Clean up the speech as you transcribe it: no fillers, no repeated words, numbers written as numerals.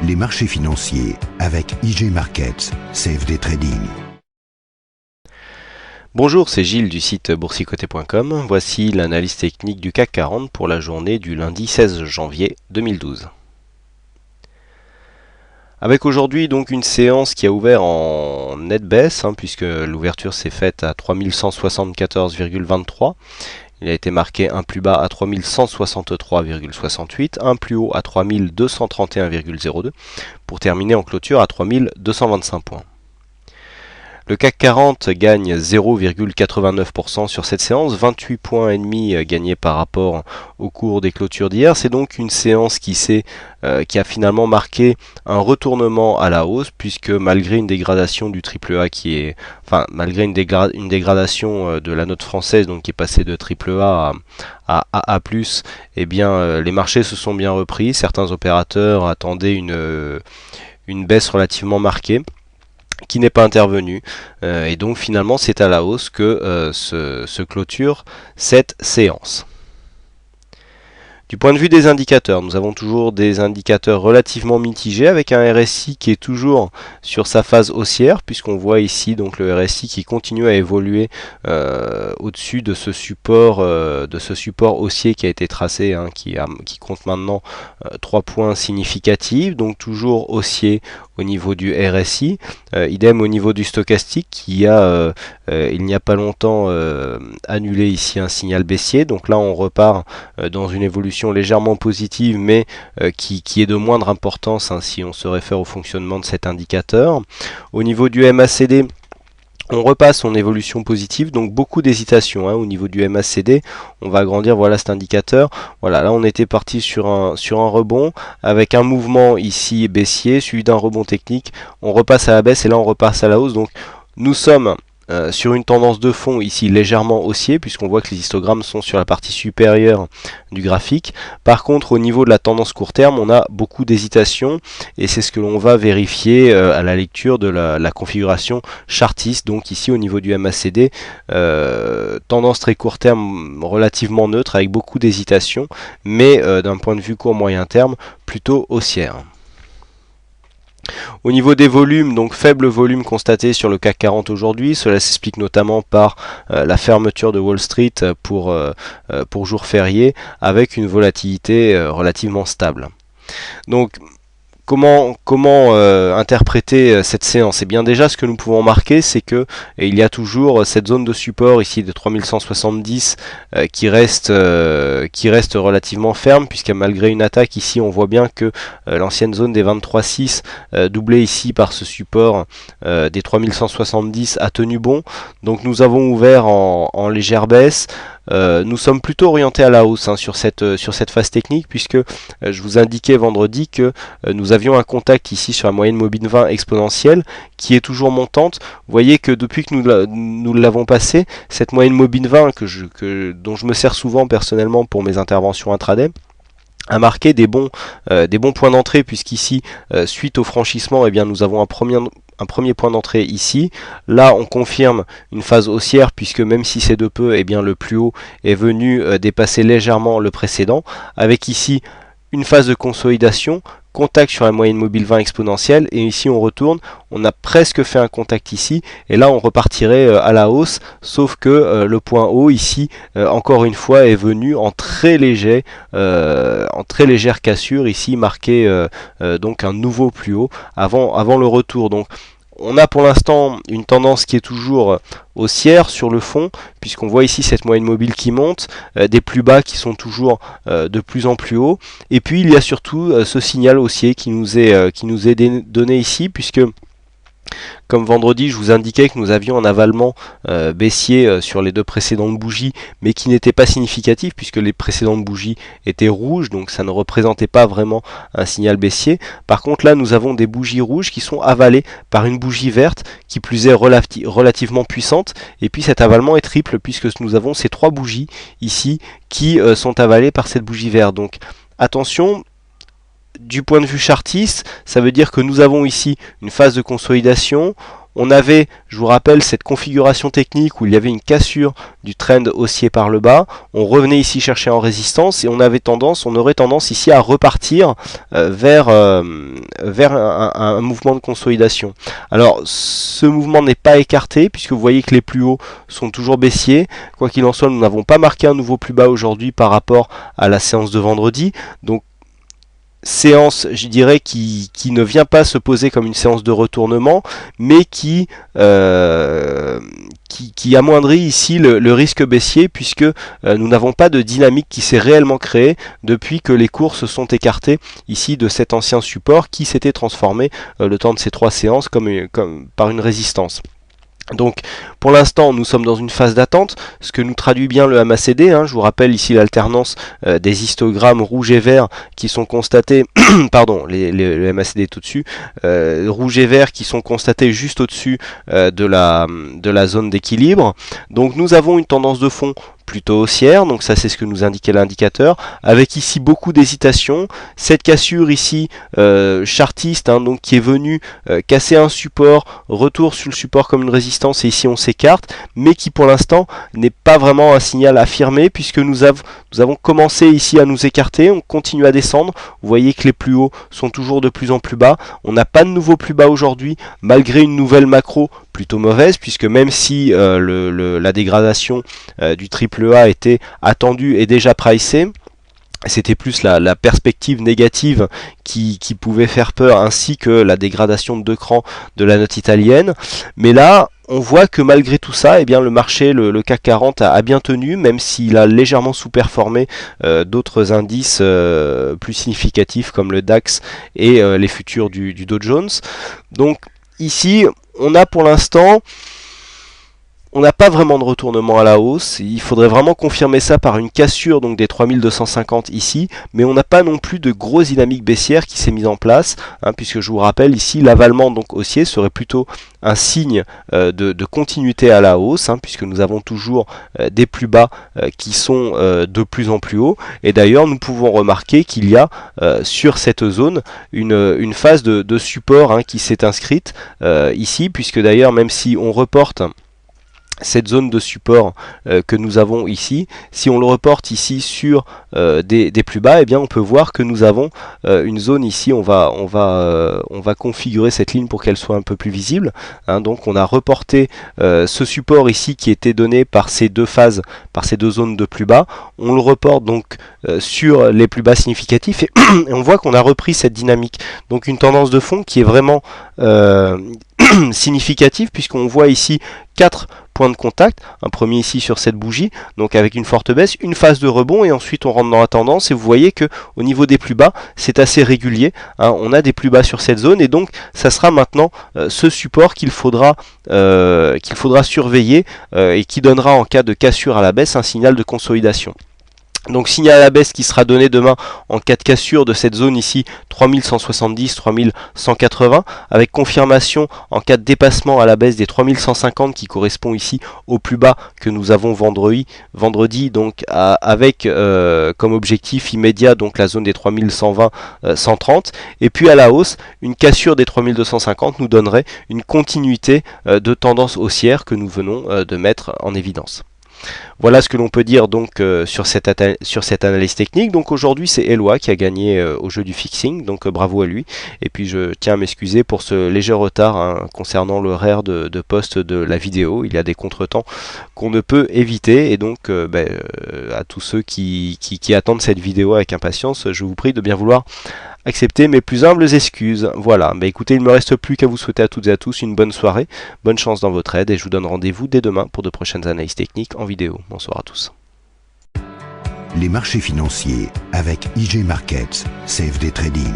les marchés financiers avec IG Markets, CFD Trading. Bonjour, c'est Gilles du site boursicoté.com. Voici l'analyse technique du CAC 40 pour la journée du lundi 16 janvier 2012. Avec aujourd'hui donc une séance qui a ouvert en nette baisse, puisque l'ouverture s'est faite à 3174,23. Il a été marqué un plus bas à 3163,68, un plus haut à 3231,02 pour terminer en clôture à 3225 points. Le CAC 40 gagne 0,89% sur cette séance, 28 points et demi gagnés par rapport au cours des clôtures d'hier. C'est donc une séance qui a finalement marqué un retournement à la hausse, puisque malgré une dégradation du AAA malgré une dégradation de la note française, donc qui est passée de AAA à AA+, eh bien les marchés se sont bien repris. Certains opérateurs attendaient une baisse relativement marquée, qui n'est pas intervenu, et donc finalement c'est à la hausse que se clôture cette séance. Du point de vue des indicateurs, nous avons toujours des indicateurs relativement mitigés, avec un RSI qui est toujours sur sa phase haussière, puisqu'on voit ici donc le RSI qui continue à évoluer au-dessus de ce support haussier qui a été tracé, qui compte maintenant 3 points significatifs, donc toujours haussier au niveau du RSI, idem au niveau du stochastique qui a il n'y a pas longtemps annulé ici un signal baissier. Donc là on repart dans une évolution légèrement positive, mais qui est de moindre importance si on se réfère au fonctionnement de cet indicateur. Au niveau du MACD, on repasse en évolution positive, donc beaucoup d'hésitation au niveau du MACD. On va agrandir, voilà cet indicateur. Voilà, là on était parti sur un rebond avec un mouvement ici baissier suivi d'un rebond technique. On repasse à la baisse et là on repasse à la hausse. Donc nous sommes sur une tendance de fond ici légèrement haussier, puisqu'on voit que les histogrammes sont sur la partie supérieure du graphique. Par contre au niveau de la tendance court terme, on a beaucoup d'hésitation, et c'est ce que l'on va vérifier à la lecture de la configuration chartiste. Donc ici au niveau du MACD, tendance très court terme relativement neutre avec beaucoup d'hésitation, mais d'un point de vue court moyen terme plutôt haussière. Au niveau des volumes, donc faible volume constaté sur le CAC 40 aujourd'hui. Cela s'explique notamment par la fermeture de Wall Street pour jour férié, avec une volatilité relativement stable. Donc Comment interpréter cette séance? Et bien déjà, ce que nous pouvons remarquer, c'est que il y a toujours cette zone de support ici de 3170 qui reste relativement ferme, puisque malgré une attaque ici, on voit bien que l'ancienne zone des 23,6 doublée ici par ce support des 3170 a tenu bon. Donc nous avons ouvert en légère baisse. Nous sommes plutôt orientés à la hausse sur cette phase technique, puisque je vous indiquais vendredi que nous avions un contact ici sur la moyenne mobile 20 exponentielle qui est toujours montante. Vous voyez que depuis que nous l'avons passé, cette moyenne mobile 20 dont je me sers souvent personnellement pour mes interventions intraday, a marqué des bons points d'entrée, puisqu'ici suite au franchissement, bien nous avons un premier point d'entrée ici. Là on confirme une phase haussière, puisque même si c'est de peu, bien le plus haut est venu dépasser légèrement le précédent, avec ici une phase de consolidation, contact sur la moyenne mobile 20 exponentielle, et ici on retourne, on a presque fait un contact ici, et là on repartirait à la hausse, sauf que le point haut ici, encore une fois, est venu en très légère cassure, ici marqué donc un nouveau plus haut avant le retour. Donc on a pour l'instant une tendance qui est toujours haussière sur le fond, puisqu'on voit ici cette moyenne mobile qui monte, des plus bas qui sont toujours de plus en plus hauts, et puis il y a surtout ce signal haussier qui nous est donné ici, puisque comme vendredi, je vous indiquais que nous avions un avalement baissier sur les deux précédentes bougies, mais qui n'était pas significatif, puisque les précédentes bougies étaient rouges, donc ça ne représentait pas vraiment un signal baissier. Par contre là, nous avons des bougies rouges qui sont avalées par une bougie verte, qui plus est relativement puissante, et puis cet avalement est triple, puisque nous avons ces trois bougies ici qui sont avalées par cette bougie verte. Donc attention, du point de vue chartiste, ça veut dire que nous avons ici une phase de consolidation. on avait, je vous rappelle, cette configuration technique où il y avait une cassure du trend haussier par le bas. On revenait ici chercher en résistance et on aurait tendance ici à repartir vers un mouvement de consolidation. Alors ce mouvement n'est pas écarté puisque vous voyez que les plus hauts sont toujours baissiers. Quoi qu'il en soit, nous n'avons pas marqué un nouveau plus bas aujourd'hui par rapport à la séance de vendredi. Donc séance, je dirais, qui ne vient pas se poser comme une séance de retournement, mais qui amoindrit ici le risque baissier, puisque nous n'avons pas de dynamique qui s'est réellement créée depuis que les cours se sont écartés ici de cet ancien support qui s'était transformé le temps de ces 3 séances comme par une résistance. Donc pour l'instant nous sommes dans une phase d'attente, ce que nous traduit bien le MACD, je vous rappelle ici l'alternance des histogrammes rouge et vert qui sont constatés, pardon, le MACD est au-dessus, rouge et vert qui sont constatés juste au-dessus de la zone d'équilibre. Donc nous avons une tendance de fond plutôt haussière, donc ça c'est ce que nous indiquait l'indicateur, avec ici beaucoup d'hésitation, cette cassure ici chartiste, donc qui est venue casser un support, retour sur le support comme une résistance et ici on s'écarte, mais qui pour l'instant n'est pas vraiment un signal affirmé puisque nous avons commencé ici à nous écarter, on continue à descendre, vous voyez que les plus hauts sont toujours de plus en plus bas, on n'a pas de nouveau plus bas aujourd'hui malgré une nouvelle macro plutôt mauvaise puisque même si la dégradation du triple A était attendue et déjà pricée, c'était plus la perspective négative qui pouvait faire peur, ainsi que la dégradation de 2 crans de la note italienne. Mais là, on voit que malgré tout ça, eh bien, le marché, le CAC 40 a bien tenu, même s'il a légèrement sous-performé d'autres indices plus significatifs comme le DAX et les futurs du Dow Jones. Donc ici, on a pour l'instant... On n'a pas vraiment de retournement à la hausse, il faudrait vraiment confirmer ça par une cassure donc des 3250 ici, mais on n'a pas non plus de grosse dynamique baissière qui s'est mise en place, puisque je vous rappelle ici l'avalement donc haussier serait plutôt un signe de continuité à la hausse, puisque nous avons toujours des plus bas qui sont de plus en plus hauts, et d'ailleurs nous pouvons remarquer qu'il y a sur cette zone une phase de support qui s'est inscrite ici, puisque d'ailleurs même si on reporte cette zone de support que nous avons ici, si on le reporte ici sur des plus bas, eh bien on peut voir que nous avons une zone ici, on va configurer cette ligne pour qu'elle soit un peu plus visible, donc on a reporté ce support ici qui était donné par ces deux phases, par ces deux zones de plus bas, on le reporte donc sur les plus bas significatifs et on voit qu'on a repris cette dynamique, donc une tendance de fond qui est vraiment significative, puisqu'on voit ici 4 points de contact, un premier ici sur cette bougie, donc avec une forte baisse, une phase de rebond et ensuite on rentre dans la tendance et vous voyez que au niveau des plus bas c'est assez régulier, on a des plus bas sur cette zone et donc ça sera maintenant ce support qu'il faudra surveiller et qui donnera en cas de cassure à la baisse un signal de consolidation. Donc signal à la baisse qui sera donné demain en cas de cassure de cette zone ici 3170, 3180 avec confirmation en cas de dépassement à la baisse des 3150 qui correspond ici au plus bas que nous avons vendredi donc avec comme objectif immédiat donc la zone des 3120 130 et puis à la hausse une cassure des 3250 nous donnerait une continuité de tendance haussière que nous venons de mettre en évidence. Voilà ce que l'on peut dire donc sur cette analyse technique. Donc aujourd'hui c'est Eloi qui a gagné au jeu du fixing, donc bravo à lui. Et puis je tiens à m'excuser pour ce léger retard concernant l'horaire de poste de la vidéo. Il y a des contretemps qu'on ne peut éviter et donc à tous ceux qui attendent cette vidéo avec impatience, je vous prie de bien vouloir accepter mes plus humbles excuses. Voilà, écoutez, il ne me reste plus qu'à vous souhaiter à toutes et à tous une bonne soirée, bonne chance dans votre aide et je vous donne rendez-vous dès demain pour de prochaines analyses techniques en vidéo. Bonsoir à tous. Les marchés financiers avec IG Markets, CFD Trading.